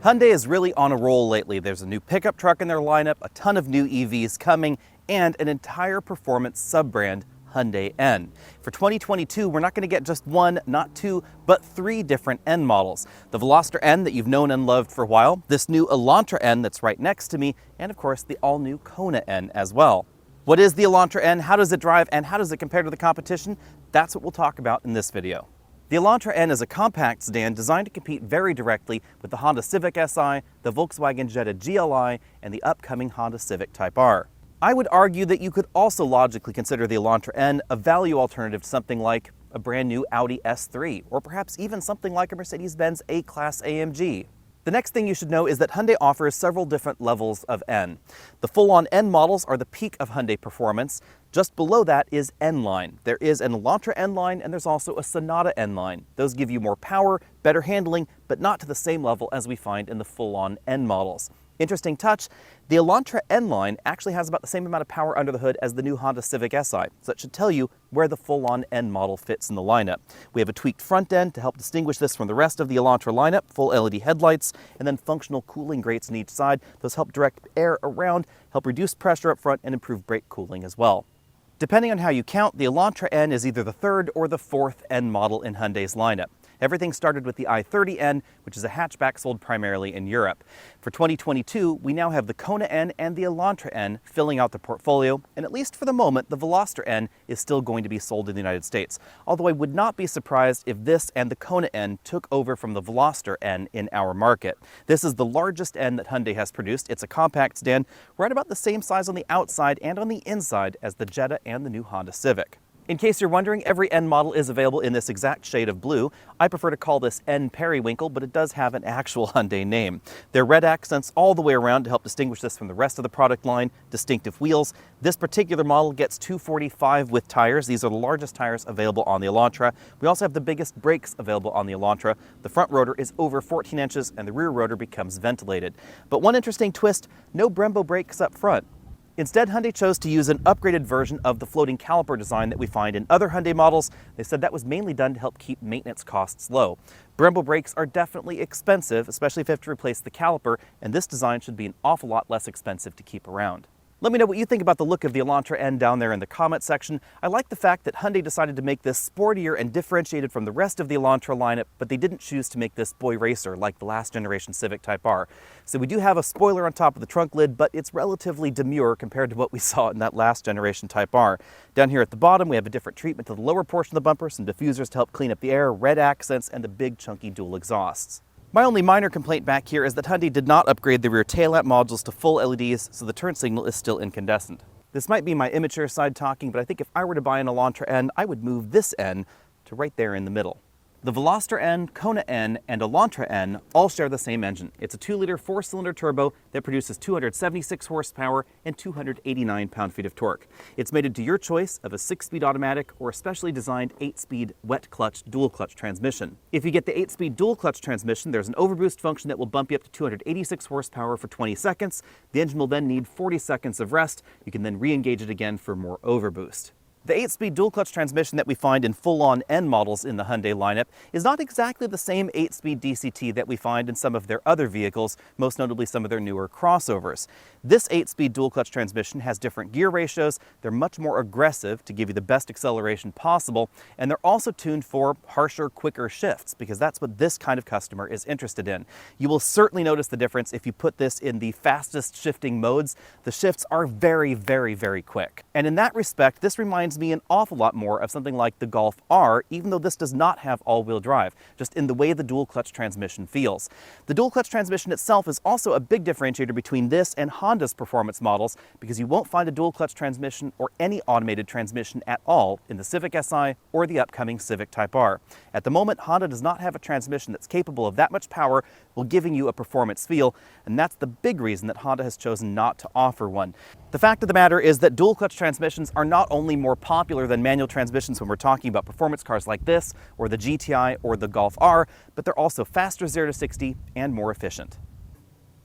Hyundai is really on a roll lately. There's a new pickup truck in their lineup, a ton of new EVs coming, and an entire performance sub-brand, Hyundai N. For 2022, we're not going to get just one, not two, but three different N models. The Veloster N that you've known and loved for a while, this new Elantra N that's right next to me, and of course the all-new Kona N as well. What is the Elantra N, how does it drive, and how does it compare to the competition? That's what we'll talk about in this video. The Elantra N is a compact sedan designed to compete very directly with the Honda Civic Si, the Volkswagen Jetta GLI, and the upcoming Honda Civicv Type R. I would argue that you could also logically consider the Elantra N a value alternative to something like a brand new Audi S3, or perhaps even something like a Mercedes-Benz A-Class AMG. The next thing you should know is that Hyundai offers several different levels of N. The full-on N models are the peak of Hyundai performance. Just below that is N-line. There is an Elantra N-line and there's also a Sonata N-line. Those give you more power, better handling, but not to the same level as we find in the full-on N models. Interesting touch, the Elantra N-line actually has about the same amount of power under the hood as the new Honda Civic Si, so that should tell you where the full-on N model fits in the lineup. We have a tweaked front end to help distinguish this from the rest of the Elantra lineup, full LED headlights, and then functional cooling grates on each side. Those help direct air around, help reduce pressure up front, and improve brake cooling as well. Depending on how you count, the Elantra N is either the third or the fourth N model in Hyundai's lineup. Everything started with the i30N, which is a hatchback sold primarily in Europe. For 2022, we now have the Kona N and the Elantra N filling out the portfolio, and at least for the moment, the Veloster N is still going to be sold in the United States. Although I would not be surprised if this and the Kona N took over from the Veloster N in our market. This is the largest N that Hyundai has produced. It's a compact sedan, right about the same size on the outside and on the inside as the Jetta and the new Honda Civic. In case you're wondering, every N model is available in this exact shade of blue. I prefer to call this N Periwinkle, but it does have an actual Hyundai name. There are red accents all the way around to help distinguish this from the rest of the product line, distinctive wheels. This particular model gets 245 with tires. These are the largest tires available on the Elantra. We also have the biggest brakes available on the Elantra. The front rotor is over 14 inches and the rear rotor becomes ventilated. But one interesting twist, no Brembo brakes up front. Instead, Hyundai chose to use an upgraded version of the floating caliper design that we find in other Hyundai models. They said that was mainly done to help keep maintenance costs low. Brembo brakes are definitely expensive, especially if you have to replace the caliper, and this design should be an awful lot less expensive to keep around. Let me know what you think about the look of the Elantra N down there in the comment section. I like the fact that Hyundai decided to make this sportier and differentiated from the rest of the Elantra lineup, but they didn't choose to make this boy racer like the last generation Civicv Type R. So we do have a spoiler on top of the trunk lid, but it's relatively demure compared to what we saw in that last generation Type R. Down here at the bottom, we have a different treatment to the lower portion of the bumper, some diffusers to help clean up the air, red accents, and the big chunky dual exhausts. My only minor complaint back here is that Hyundai did not upgrade the rear tail lamp modules to full LEDs, so the turn signal is still incandescent. This might be my immature side talking, but I think if I were to buy an Elantra N, I would move this N to right there in the middle. The Veloster N, Kona N, and Elantra N all share the same engine. It's a 2-liter 4-cylinder turbo that produces 276 horsepower and 289 pound-feet of torque. It's mated to your choice of a 6-speed automatic or a specially designed 8-speed wet-clutch dual-clutch transmission. If you get the 8-speed dual-clutch transmission, there's an overboost function that will bump you up to 286 horsepower for 20 seconds. The engine will then need 40 seconds of rest. You can then re-engage it again for more overboost. The 8-speed dual-clutch transmission that we find in full-on N models in the Hyundai lineup is not exactly the same 8-speed DCT that we find in some of their other vehicles, most notably some of their newer crossovers. This 8-speed dual-clutch transmission has different gear ratios, they're much more aggressive to give you the best acceleration possible, and they're also tuned for harsher, quicker shifts, because that's what this kind of customer is interested in. You will certainly notice the difference if you put this in the fastest shifting modes. The shifts are very, very, very quick. And in that respect, this reminds me an awful lot more of something like the Golf R, even though this does not have all-wheel drive, just in the way the dual-clutch transmission feels. The dual-clutch transmission itself is also a big differentiator between this and Honda's performance models, because you won't find a dual-clutch transmission or any automated transmission at all in the Civic Si or the upcoming Civicv Type R. At the moment, Honda does not have a transmission that's capable of that much power while giving you a performance feel, and that's the big reason that Honda has chosen not to offer one. The fact of the matter is that dual-clutch transmissions are not only more popular than manual transmissions when we're talking about performance cars like this, or the GTI, or the Golf R, but they're also faster 0 to 60 and more efficient.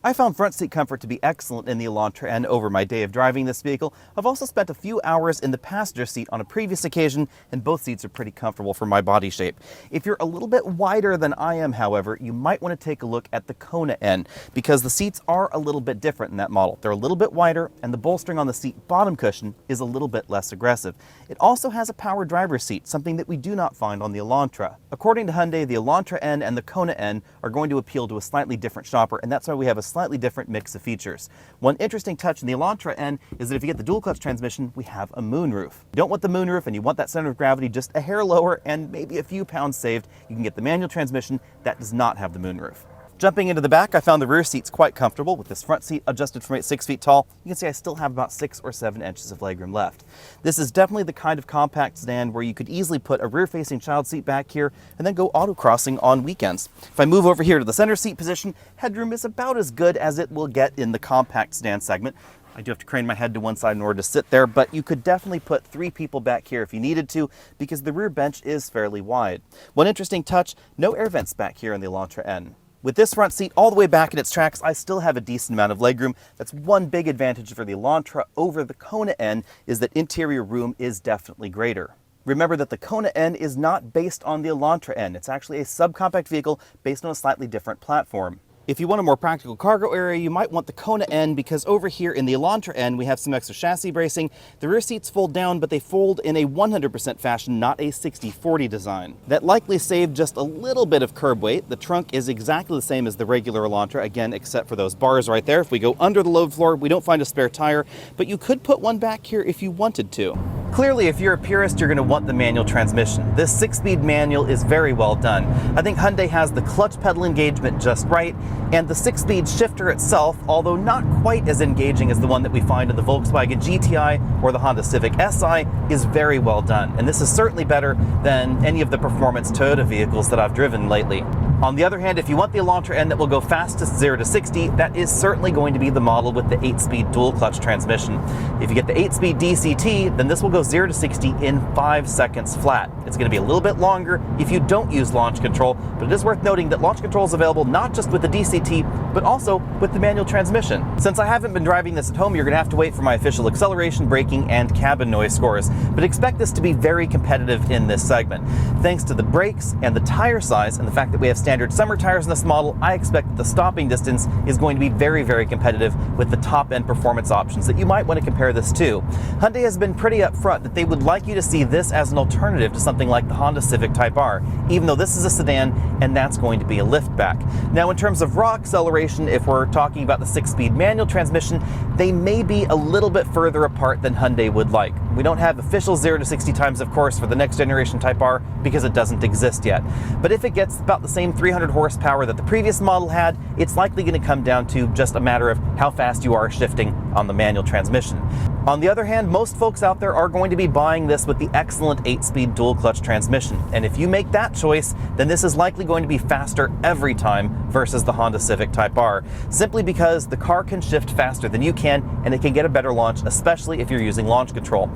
I found front seat comfort to be excellent in the Elantra N over my day of driving this vehicle. I've also spent a few hours in the passenger seat on a previous occasion, and both seats are pretty comfortable for my body shape. If you're a little bit wider than I am, however, you might want to take a look at the Kona N, because the seats are a little bit different in that model. They're a little bit wider, and the bolstering on the seat bottom cushion is a little bit less aggressive. It also has a power driver's seat, something that we do not find on the Elantra. According to Hyundai, the Elantra N and the Kona N are going to appeal to a slightly different shopper, and that's why we have a slightly different mix of features. One interesting touch in the Elantra N is that if you get the dual clutch transmission, we have a moonroof. If you don't want the moonroof and you want that center of gravity just a hair lower and maybe a few pounds saved, you can get the manual transmission that does not have the moonroof. Jumping into the back, I found the rear seats quite comfortable with this front seat adjusted from 6 feet tall. You can see I still have about 6 or 7 inches of legroom left. This is definitely the kind of compact sedan where you could easily put a rear-facing child seat back here and then go autocrossing on weekends. If I move over here to the center seat position, headroom is about as good as it will get in the compact sedan segment. I do have to crane my head to one side in order to sit there, but you could definitely put 3 people back here if you needed to, because the rear bench is fairly wide. One interesting touch, no air vents back here in the Elantra N. With this front seat all the way back in its tracks, I still have a decent amount of legroom. That's one big advantage for the Elantra over the Kona N, is that interior room is definitely greater. Remember that the Kona N is not based on the Elantra N. It's actually a subcompact vehicle based on a slightly different platform. If you want a more practical cargo area, you might want the Kona N, because over here in the Elantra N, we have some extra chassis bracing. The rear seats fold down, but they fold in a 100% fashion, not a 60-40 design. That likely saved just a little bit of curb weight. The trunk is exactly the same as the regular Elantra, again, except for those bars right there. If we go under the load floor, we don't find a spare tire, but you could put one back here if you wanted to. Clearly, if you're a purist, you're going to want the manual transmission. This 6-speed manual is very well done. I think Hyundai has the clutch pedal engagement just right, and the 6-speed shifter itself, although not quite as engaging as the one that we find in the Volkswagen GTI or the Honda Civic Si, is very well done. And this is certainly better than any of the performance Toyota vehicles that I've driven lately. On the other hand, if you want the Elantra N that will go fastest 0 to 60, that is certainly going to be the model with the 8-speed dual clutch transmission. If you get the 8-speed DCT, then this will go 0 to 60 in 5 seconds flat. It's going to be a little bit longer if you don't use launch control, but it is worth noting that launch control is available not just with the DCT, but also with the manual transmission. Since I haven't been driving this at home, you're going to have to wait for my official acceleration, braking, and cabin noise scores, but expect this to be very competitive in this segment. Thanks to the brakes and the tire size and the fact that we have standard summer tires in this model, I expect that the stopping distance is going to be very, very competitive with the top-end performance options that you might want to compare this to. Hyundai has been pretty upfront that they would like you to see this as an alternative to something like the Honda Civic Type R, even though this is a sedan and that's going to be a liftback. Now, in terms of raw acceleration, if we're talking about the 6-speed manual transmission, they may be a little bit further apart than Hyundai would like. We don't have official 0 to 60 times, of course, for the next generation Type R because it doesn't exist yet. But if it gets about the same 300 horsepower that the previous model had, it's likely going to come down to just a matter of how fast you are shifting on the manual transmission. On the other hand, most folks out there are going to be buying this with the excellent 8-speed dual clutch transmission. And if you make that choice, then this is likely going to be faster every time versus the Honda Civic Type R, simply because the car can shift faster than you can, and it can get a better launch, especially if you're using launch control.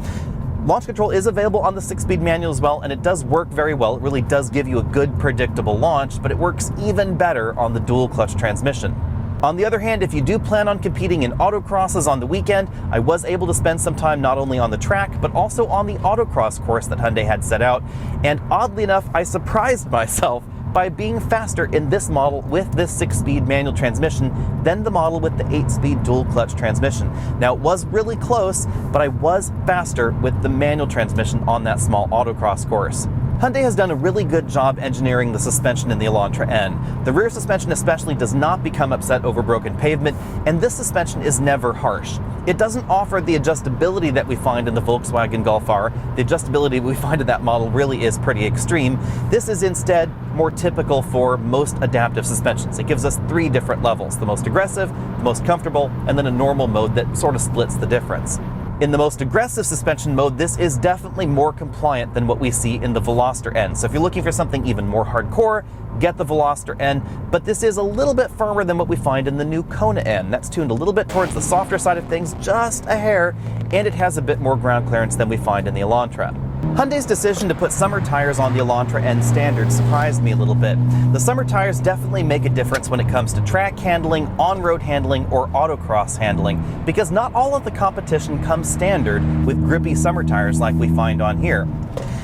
Launch control is available on the 6-speed manual as well, and it does work very well. It really does give you a good, predictable launch, but it works even better on the dual clutch transmission. On the other hand, if you do plan on competing in autocrosses on the weekend, I was able to spend some time not only on the track, but also on the autocross course that Hyundai had set out, and oddly enough, I surprised myself by being faster in this model with this 6-speed manual transmission than the model with the 8-speed dual clutch transmission. Now, it was really close, but I was faster with the manual transmission on that small autocross course. Hyundai has done a really good job engineering the suspension in the Elantra N. The rear suspension especially does not become upset over broken pavement, and this suspension is never harsh. It doesn't offer the adjustability that we find in the Volkswagen Golf R. The adjustability we find in that model really is pretty extreme. This is instead more typical for most adaptive suspensions. It gives us 3 different levels: the most aggressive, the most comfortable, and then a normal mode that sort of splits the difference. In the most aggressive suspension mode, this is definitely more compliant than what we see in the Veloster N. So if you're looking for something even more hardcore, get the Veloster N, but this is a little bit firmer than what we find in the new Kona N. That's tuned a little bit towards the softer side of things, just a hair, and it has a bit more ground clearance than we find in the Elantra. Hyundai's decision to put summer tires on the Elantra N standard surprised me a little bit. The summer tires definitely make a difference when it comes to track handling, on-road handling, or autocross handling, because not all of the competition comes standard with grippy summer tires like we find on here.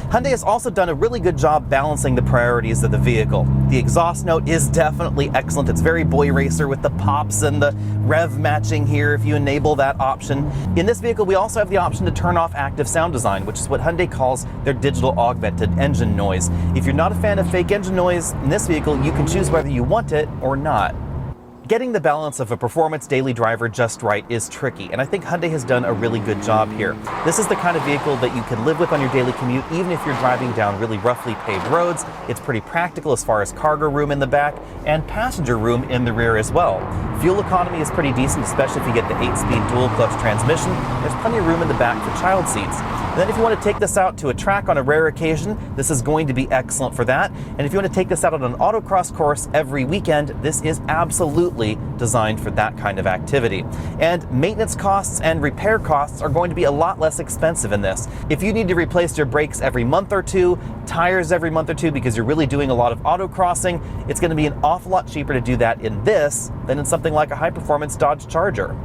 Hyundai has also done a really good job balancing the priorities of the vehicle. The exhaust note is definitely excellent. It's very boy racer with the pops and the rev matching here if you enable that option. In this vehicle, we also have the option to turn off active sound design, which is what Hyundai calls their digital augmented engine noise. If you're not a fan of fake engine noise in this vehicle, you can choose whether you want it or not. Getting the balance of a performance daily driver just right is tricky, and I think Hyundai has done a really good job here. This is the kind of vehicle that you can live with on your daily commute, even if you're driving down really roughly paved roads. It's pretty practical as far as cargo room in the back and passenger room in the rear as well. Fuel economy is pretty decent, especially if you get the 8-speed dual clutch transmission. There's plenty of room in the back for child seats. And then if you want to take this out to a track on a rare occasion, this is going to be excellent for that. And if you want to take this out on an autocross course every weekend, this is absolutely designed for that kind of activity. And maintenance costs and repair costs are going to be a lot less expensive in this. If you need to replace your brakes every month or two, tires every month or two because you're really doing a lot of autocrossing, it's going to be an awful lot cheaper to do that in this than in something like a high-performance Dodge Charger.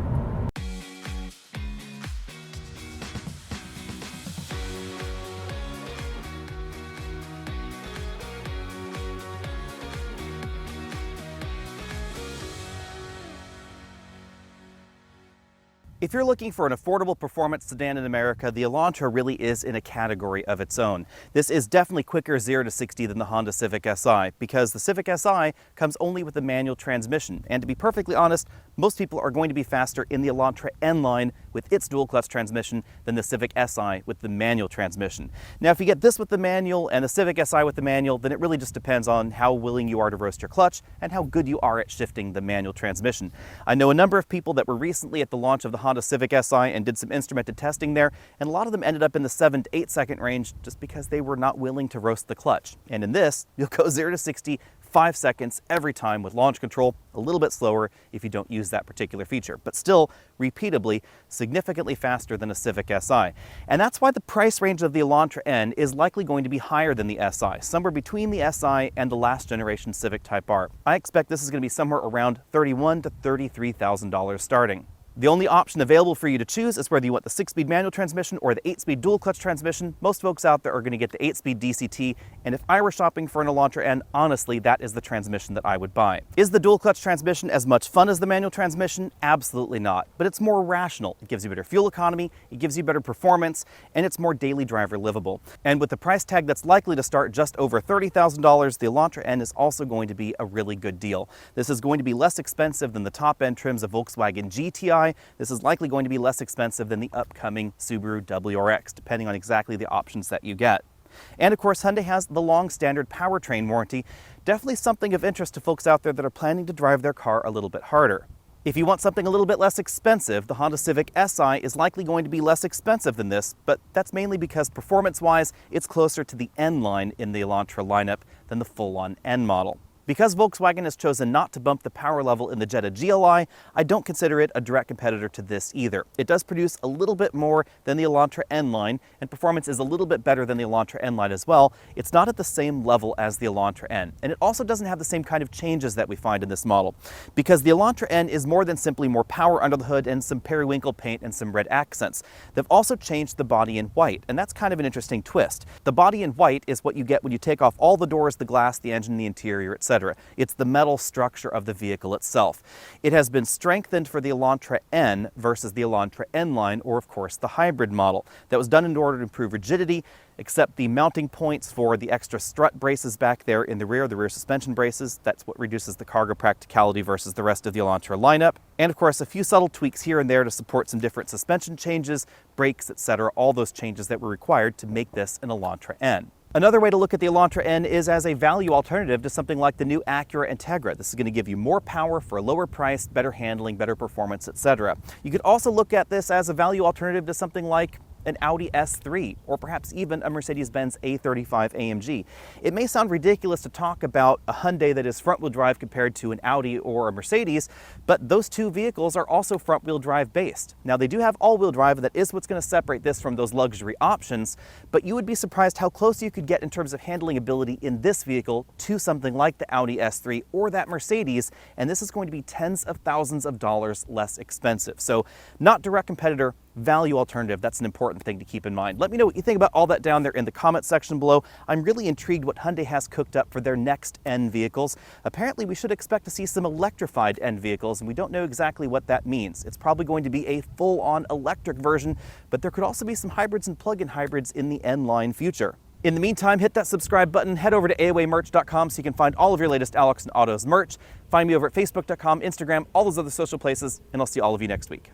If you're looking for an affordable performance sedan in America, the Elantra really is in a category of its own. This is definitely quicker 0 to 60 than the Honda Civic Si, because the Civic Si comes only with a manual transmission. And to be perfectly honest, most people are going to be faster in the Elantra N line with its dual clutch transmission than the Civic Si with the manual transmission. Now, if you get this with the manual and the Civic Si with the manual, then it really just depends on how willing you are to roast your clutch and how good you are at shifting the manual transmission. I know a number of people that were recently at the launch of the Honda Civic Si and did some instrumented testing there, and a lot of them ended up in the 7 to 8 second range just because they were not willing to roast the clutch. And in this, you'll go 0 to 60 5 seconds every time with launch control, a little bit slower if you don't use that particular feature, but still repeatably significantly faster than a Civic Si. And that's why the price range of the Elantra N is likely going to be higher than the Si, somewhere between the Si and the last generation Civic Type R. I expect this is going to be somewhere around $31,000 to $33,000 starting. The only option available for you to choose is whether you want the 6-speed manual transmission or the 8-speed dual clutch transmission. Most folks out there are going to get the 8-speed DCT, and if I were shopping for an Elantra N, honestly, that is the transmission that I would buy. Is the dual clutch transmission as much fun as the manual transmission? Absolutely not, but it's more rational. It gives you better fuel economy, it gives you better performance, and it's more daily driver livable. And with the price tag that's likely to start just over $30,000, the Elantra N is also going to be a really good deal. This is going to be less expensive than the top-end trims of Volkswagen GTI. This is likely going to be less expensive than the upcoming Subaru WRX, depending on exactly the options that you get. And of course, Hyundai has the long standard powertrain warranty, definitely something of interest to folks out there that are planning to drive their car a little bit harder. If you want something a little bit less expensive, the Honda Civic Si is likely going to be less expensive than this, but that's mainly because performance-wise, it's closer to the N line in the Elantra lineup than the full-on N model. Because Volkswagen has chosen not to bump the power level in the Jetta GLI, I don't consider it a direct competitor to this either. It does produce a little bit more than the Elantra N line, and performance is a little bit better than the Elantra N line as well. It's not at the same level as the Elantra N, and it also doesn't have the same kind of changes that we find in this model, because the Elantra N is more than simply more power under the hood and some periwinkle paint and some red accents. They've also changed the body in white, and that's kind of an interesting twist. The body in white is what you get when you take off all the doors, the glass, the engine, the interior, etc. It's the metal structure of the vehicle itself. It has been strengthened for the Elantra N versus the Elantra N line, or of course the hybrid model. That was done in order to improve rigidity, except the mounting points for the extra strut braces back there in the rear suspension braces. That's what reduces the cargo practicality versus the rest of the Elantra lineup. And of course, a few subtle tweaks here and there to support some different suspension changes, brakes, etc. All those changes that were required to make this an Elantra N. Another way to look at the Elantra N is as a value alternative to something like the new Acura Integra. This is going to give you more power for a lower price, better handling, better performance, etc. You could also look at this as a value alternative to something like an Audi S3, or perhaps even a Mercedes-Benz A35 AMG. It may sound ridiculous to talk about a Hyundai that is front-wheel drive compared to an Audi or a Mercedes, but those two vehicles are also front-wheel drive based. Now, they do have all-wheel drive, and that is what's going to separate this from those luxury options, but you would be surprised how close you could get in terms of handling ability in this vehicle to something like the Audi S3 or that Mercedes, and this is going to be tens of thousands of dollars less expensive. So not direct competitor, value alternative. That's an important thing to keep in mind. Let me know what you think about all that down there in the comment section below. I'm really intrigued what Hyundai has cooked up for their next N vehicles. Apparently, we should expect to see some electrified N vehicles, and we don't know exactly what that means. It's probably going to be a full-on electric version, but there could also be some hybrids and plug-in hybrids in the N-line future. In the meantime, hit that subscribe button, head over to AOAmerch.com so you can find all of your latest Alex and Autos merch. Find me over at Facebook.com, Instagram, all those other social places, and I'll see all of you next week.